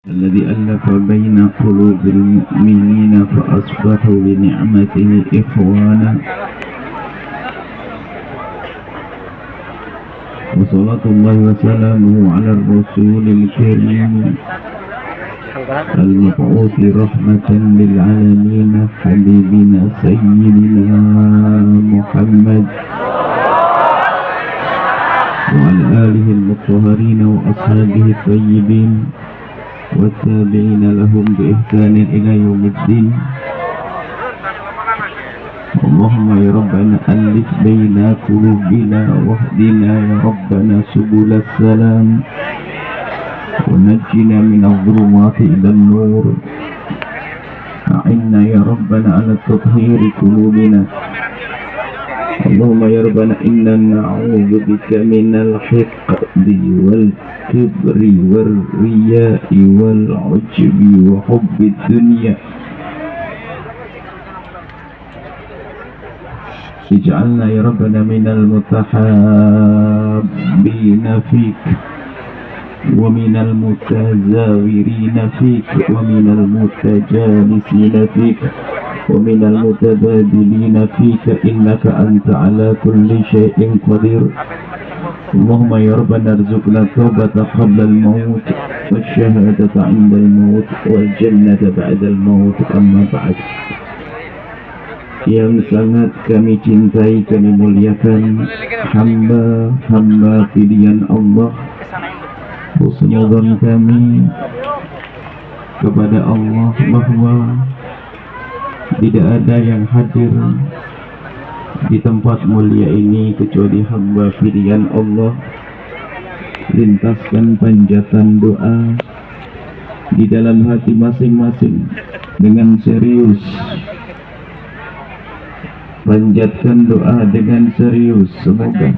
الذي ألف بين قلوب المؤمنين فأصبحوا بنعمته إخوانا وصلاة الله وسلامه على الرسول الكريم المبعوث رحمة للعالمين حبيبنا سيدنا محمد وعلى آله المطهرين وأصحابه الطيبين والتابعين لهم بإحسان إلى يوم الدين. اللهم يا ربنا ألف بين قلوبنا واهدنا يا ربنا سبل السلام ونجنا من الظلمات إلى النور. أعنا يا ربنا على تطهير قلوبنا. اللهم يا ربنا إنا نعوذ بك من الحقد والكبر والرياء والعجب وحب الدنيا. اجعلنا يا ربنا من المتحابين فيك ومن المتزاورين فيك ومن المتجالسين فيك ومن المتبادلين فيك إنك أنت على كل شيء قدير. اللهم يا ربنا ارزقنا التوبة قبل الموت والشهادة عند الموت والجنة بعد الموت. أما بعد, yang sangat kami cintai, kami muliakan hamba-hamba pilihan Allah, husnudzon kami kepada Allah bahwa tidak ada yang hadir di tempat mulia ini kecuali hamba pilihan Allah. Lintaskan panjatan doa di dalam hati masing-masing dengan serius. Panjatkan doa dengan serius. Semoga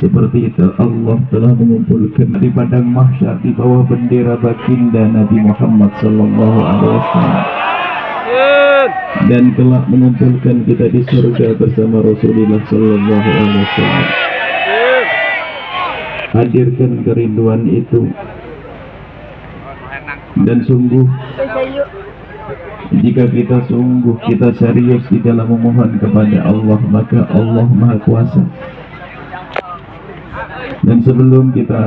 seperti itu Allah telah mengumpulkan di padang mahsyar di bawah bendera baginda Nabi Muhammad sallallahu alaihi wasallam, dan telah mengumpulkan kita di surga bersama Rasulullah sallallahu alaihi wasallam. Hadirkan kerinduan itu, dan sungguh jika kita serius di dalam memohon kepada Allah, maka Allah Maha Kuasa. Dan sebelum kita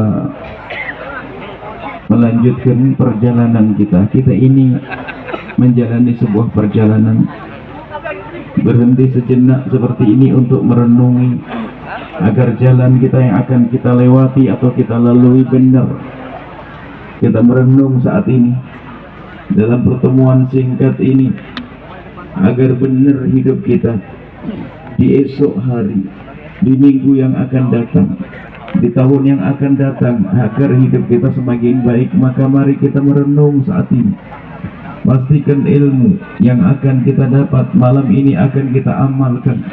melanjutkan perjalanan kita ini menjalani sebuah perjalanan, berhenti sejenak seperti ini untuk merenungi agar jalan kita yang akan kita lewati atau kita lalui benar. Kita merenung saat ini dalam pertemuan singkat ini agar benar hidup kita di esok hari, di minggu yang akan datang, di tahun yang akan datang, agar hidup kita semakin baik. Maka mari kita merenung saat ini. Pastikan ilmu yang akan kita dapat malam ini akan kita amalkan,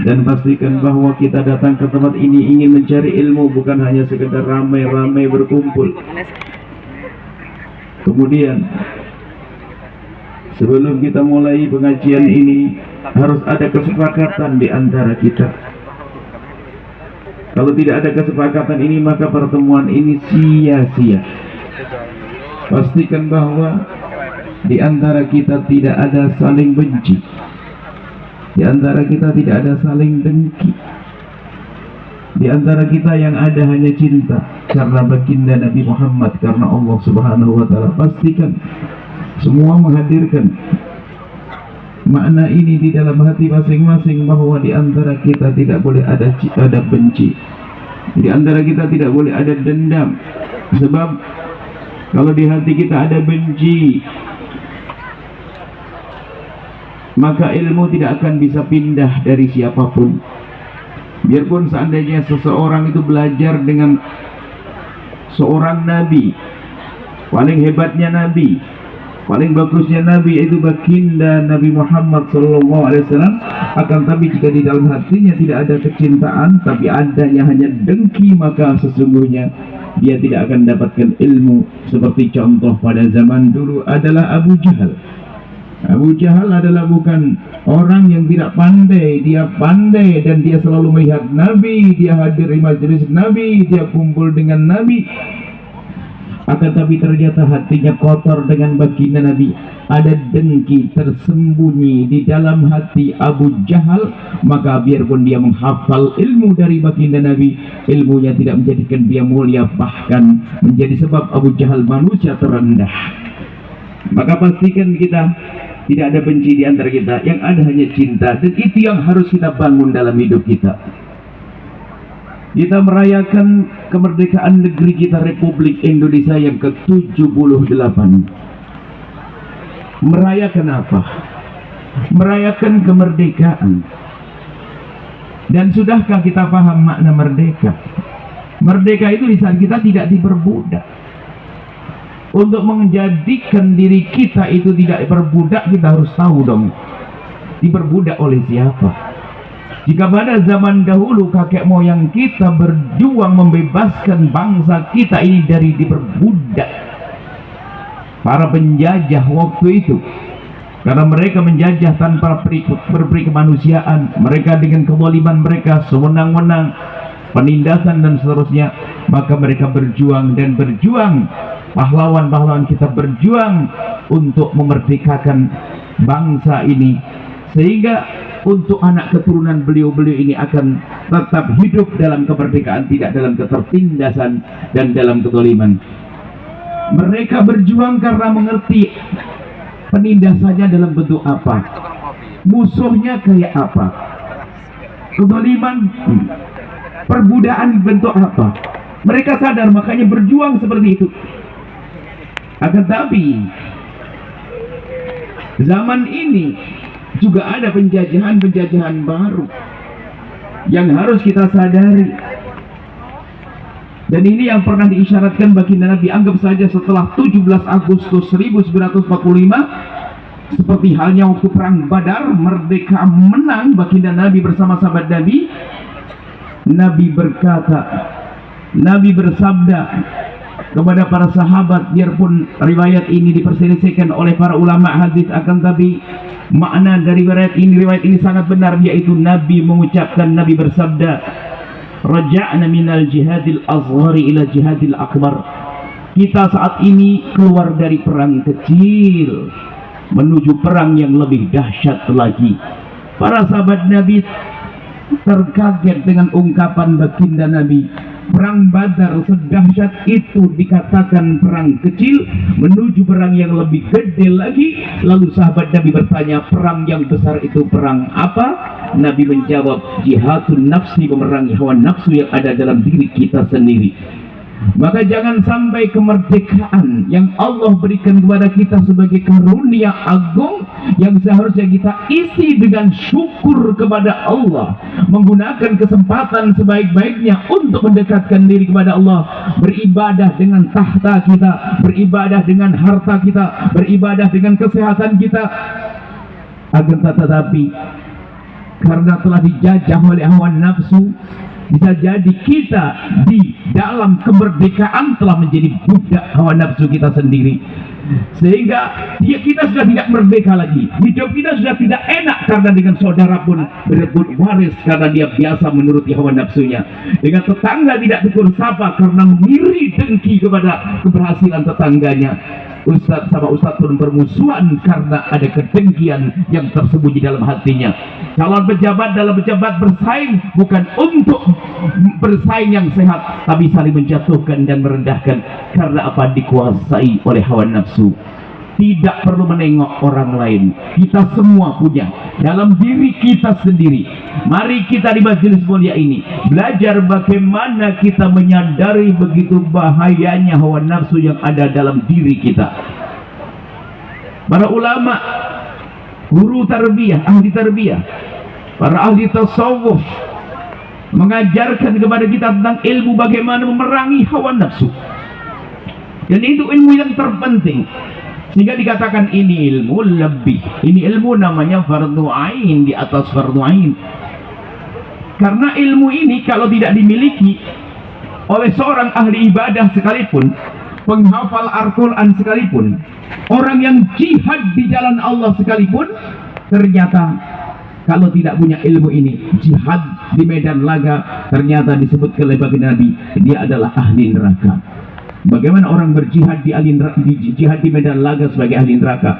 dan pastikan bahwa kita datang ke tempat ini ingin mencari ilmu, bukan hanya sekedar ramai-ramai berkumpul. Kemudian sebelum kita mulai pengajian ini harus ada kesepakatan di antara kita. Kalau tidak ada kesepakatan ini, maka pertemuan ini sia-sia. Pastikan bahwa di antara kita tidak ada saling benci, di antara kita tidak ada saling dengki, di antara kita yang ada hanya cinta karena baginda Nabi Muhammad, karena Allah Subhanahu wa taala. Pastikan semua menghadirkan makna ini di dalam hati masing-masing, bahwa di antara kita tidak boleh ada benci, di antara kita tidak boleh ada dendam. Sebab kalau di hati kita ada benci, maka ilmu tidak akan bisa pindah dari siapapun. Biarpun seandainya seseorang itu belajar dengan seorang nabi, paling hebatnya nabi, paling bagusnya nabi, yaitu baginda Nabi Muhammad SAW, akan tapi jika di dalam hatinya tidak ada kecintaan, tapi adanya hanya dengki, maka sesungguhnya dia tidak akan dapatkan ilmu. Seperti contoh pada zaman dulu adalah Abu Jahal. Abu Jahal adalah bukan orang yang tidak pandai, dia pandai dan dia selalu melihat Nabi, dia hadir di majelis Nabi, dia kumpul dengan Nabi. Akan tapi ternyata hatinya kotor dengan baginda Nabi. Ada dengki tersembunyi di dalam hati Abu Jahal. Maka biarpun dia menghafal ilmu dari baginda Nabi, ilmunya tidak menjadikan dia mulia, bahkan menjadi sebab Abu Jahal manusia terendah. Maka pastikan kita tidak ada benci di antara kita, yang ada hanya cinta. Dan itu yang harus kita bangun dalam hidup kita. Kita merayakan kemerdekaan negeri kita, Republik Indonesia yang ke-78. Merayakan apa? Merayakan kemerdekaan. Dan sudahkah kita paham makna merdeka? Merdeka itu di saat kita tidak diperbudak. Untuk menjadikan diri kita itu tidak diperbudak, kita harus tahu dong, diperbudak oleh siapa. Jika pada zaman dahulu kakek moyang kita berjuang membebaskan bangsa kita ini dari diperbudak para penjajah waktu itu, karena mereka menjajah tanpa berperi kemanusiaan, mereka dengan kezaliman mereka, sewenang-wenang, penindasan dan seterusnya, maka mereka berjuang dan berjuang. Pahlawan-pahlawan kita berjuang untuk memerdekakan bangsa ini, sehingga untuk anak keturunan beliau-beliau ini akan tetap hidup dalam kemerdekaan, tidak dalam ketertindasan dan dalam kezaliman. Mereka berjuang karena mengerti penindasannya dalam bentuk apa, musuhnya kayak apa, kezaliman, perbudakan bentuk apa. Mereka sadar, makanya berjuang seperti itu. Akan tapi zaman ini juga ada penjajahan-penjajahan baru yang harus kita sadari. Dan ini yang pernah diisyaratkan baginda Nabi. Anggap saja setelah 17 Agustus 1945, seperti halnya waktu perang Badar, merdeka menang, baginda Nabi bersama sahabat Nabi, Nabi berkata, Nabi bersabda kepada para sahabat, biarpun riwayat ini diperselisihkan oleh para ulama hadis, akan tapi makna dari riwayat ini sangat benar, yaitu Nabi mengucapkan, Nabi bersabda, raja'na minal jihadil azhari ila jihadil akbar. Kita saat ini keluar dari perang kecil menuju perang yang lebih dahsyat lagi. Para sahabat Nabi terkaget dengan ungkapan baginda Nabi. Perang Badar sedahsyat itu dikatakan perang kecil menuju perang yang lebih gede lagi. Lalu sahabat Nabi bertanya, perang yang besar itu perang apa? Nabi menjawab, jihadun nafsi, memerangi hawa nafsu yang ada dalam diri kita sendiri. Maka jangan sampai kemerdekaan yang Allah berikan kepada kita sebagai karunia agung yang seharusnya kita isi dengan syukur kepada Allah, menggunakan kesempatan sebaik-baiknya untuk mendekatkan diri kepada Allah, beribadah dengan tahta kita, beribadah dengan harta kita, beribadah dengan kesehatan kita. Akan tetapi karena telah dijajah oleh hawa nafsu, bisa jadi kita di dalam kemerdekaan telah menjadi budak hawa nafsu kita sendiri, sehingga kita sudah tidak merdeka lagi. Hidup kita sudah tidak enak karena dengan saudara pun berebut waris karena dia biasa menuruti hawa nafsunya. Dengan tetangga tidak tegur sapa karena mengiri dengki kepada keberhasilan tetangganya. Ustadz sama ustadz pun bermusuhan karena ada kedengkian yang tersembunyi dalam hatinya. Calon pejabat dalam pejabat bersaing bukan untuk bersaing yang sehat, tapi saling menjatuhkan dan merendahkan karena apa? Dikuasai oleh hawa nafsu. Tidak perlu menengok orang lain, kita semua punya dalam diri kita sendiri. Mari kita di majelis mulia ini belajar bagaimana kita menyadari begitu bahayanya hawa nafsu yang ada dalam diri kita. Para ulama, guru tarbiyah, ahli tarbiyah, para ahli tasawuf mengajarkan kepada kita tentang ilmu bagaimana memerangi hawa nafsu. Dan itu ilmu yang terpenting, sehingga dikatakan ini ilmu lebih. Ini ilmu namanya fardu ain di atas fardu ain. Karena ilmu ini kalau tidak dimiliki oleh seorang ahli ibadah sekalipun, penghafal Al-Quran sekalipun, orang yang jihad di jalan Allah sekalipun, ternyata kalau tidak punya ilmu ini, jihad di medan laga, ternyata disebut oleh baginda Nabi, dia adalah ahli neraka. Bagaimana orang berjihad di jihad di medan laga sebagai ahli neraka?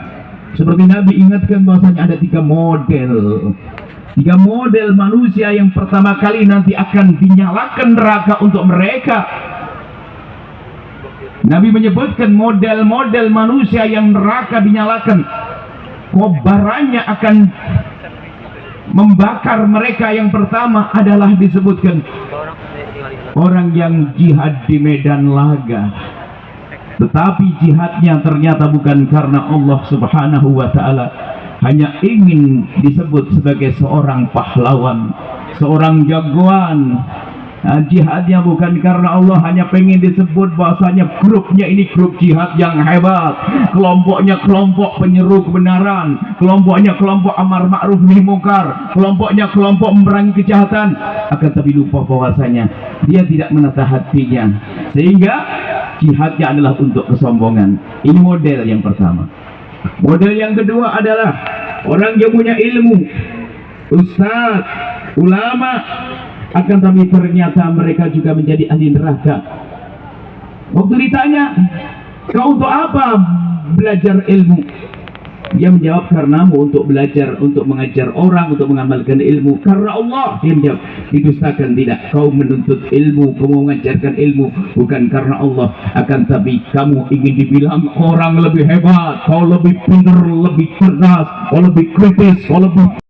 Seperti Nabi ingatkan bahwasanya ada tiga model manusia yang pertama kali nanti akan dinyalakan neraka untuk mereka. Nabi menyebutkan model-model manusia yang neraka dinyalakan, kobarannya akan membakar mereka. Yang pertama adalah disebutkan orang yang jihad di medan laga, tetapi jihadnya ternyata bukan karena Allah Subhanahu wa ta'ala, hanya ingin disebut sebagai seorang pahlawan, seorang jagoan. Jihadnya bukan karena Allah, hanya pengen disebut bahwasanya grupnya ini grup jihad yang hebat, kelompoknya kelompok penyeru kebenaran, kelompoknya kelompok amar ma'ruf nahi munkar, kelompoknya kelompok memerangi kejahatan, akan tapi lupa bahwasanya dia tidak menata hatinya, sehingga jihadnya adalah untuk kesombongan. Ini model yang pertama. Model yang kedua adalah orang yang punya ilmu, ustaz, ulama, akan tapi ternyata mereka juga menjadi ahli neraka. Waktu ditanya, kau untuk apa belajar ilmu? Dia menjawab, karenamu, untuk belajar, untuk mengajar orang, untuk mengamalkan ilmu. Karena Allah. Dia menjawab, didustakan tidak. Kau menuntut ilmu, kau mengajarkan ilmu bukan karena Allah, akan tapi kamu ingin dibilang orang lebih hebat, kau lebih pintar, lebih cerdas, kau lebih kritis, kau lebih